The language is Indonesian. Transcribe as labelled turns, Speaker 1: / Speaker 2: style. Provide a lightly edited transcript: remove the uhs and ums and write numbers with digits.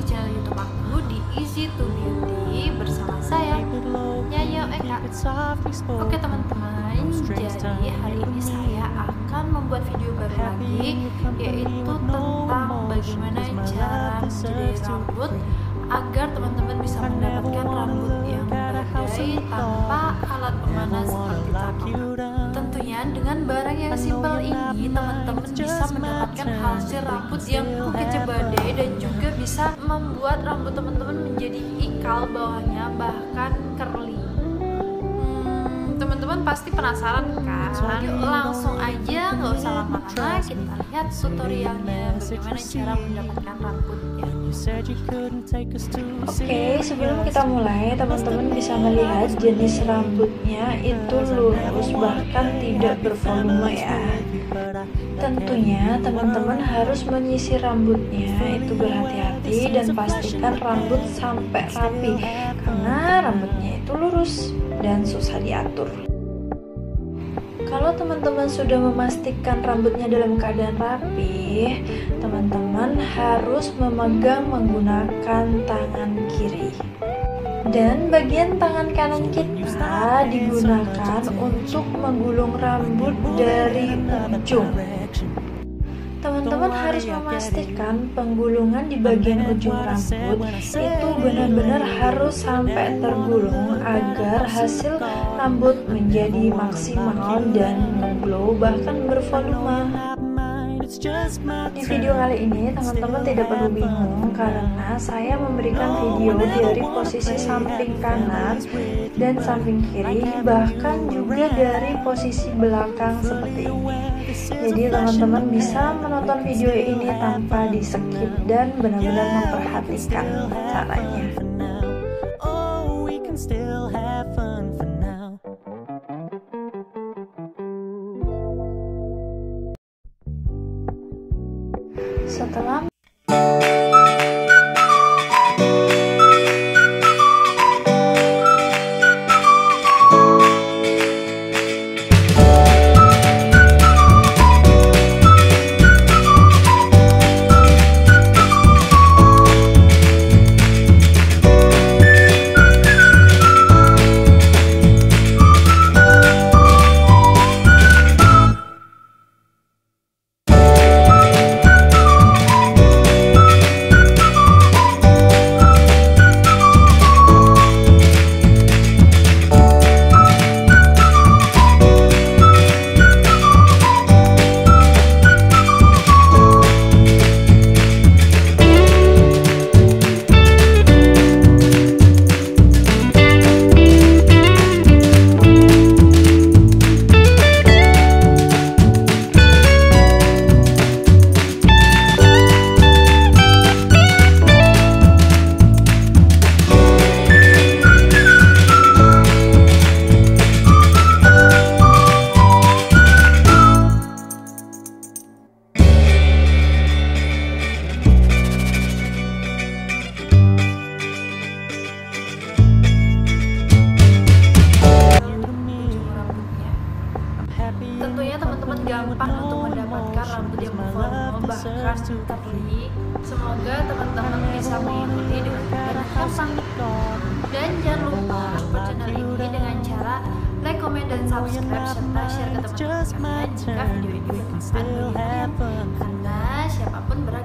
Speaker 1: di channel YouTube aku di Easy to Beauty bersama saya Nyanyo Eka. Oke teman-teman, jadi hari ini saya akan membuat video baru lagi, yaitu tentang bagaimana cara menjadi rambut agar teman-teman bisa mendapatkan rambut yang beradai tanpa alat pemanas seperti tato. Tentunya dengan barang yang simpel ini teman-teman bisa mendapatkan hasil rambut yang kece badai dan juga bisa membuat rambut teman-teman menjadi ikal bawahnya, bahkan curly. Teman-teman pasti penasaran kan? Langsung aja, nggak usah lama-lama, kita lihat tutorialnya bagaimana cara mendapatkan rambutnya.
Speaker 2: Oke, sebelum kita mulai, teman-teman bisa melihat jenis rambutnya itu lurus bahkan tidak bervolume ya. Tentunya teman-teman harus menyisir rambutnya itu berhati-hati dan pastikan rambut sampai rapi, karena rambutnya itu lurus dan susah diatur. Kalau teman-teman sudah memastikan rambutnya dalam keadaan rapi, teman-teman harus memegang menggunakan tangan kiri. Dan bagian tangan kanan kita digunakan untuk menggulung rambut dari ujung. Teman-teman harus memastikan penggulungan di bagian ujung rambut itu benar-benar harus sampai tergulung agar hasil rambut menjadi maksimal dan mengglow bahkan bervolume. Di video kali ini teman-teman tidak perlu bingung karena saya memberikan video dari posisi samping kanan dan samping kiri, bahkan juga dari posisi belakang seperti ini. Jadi teman-teman bisa menonton video ini tanpa di skip dan benar-benar memperhatikan caranya. Setelah tentunya teman-teman gampang untuk mendapatkan rambut yang bervolume bahkan curly. Semoga teman-teman bisa mengikuti dengan gampang. Dan jangan lupa support channel ini dengan cara like, comment, dan subscribe serta share ke teman-teman jika video ini bermanfaat bagi kalian, karena siapapun beragam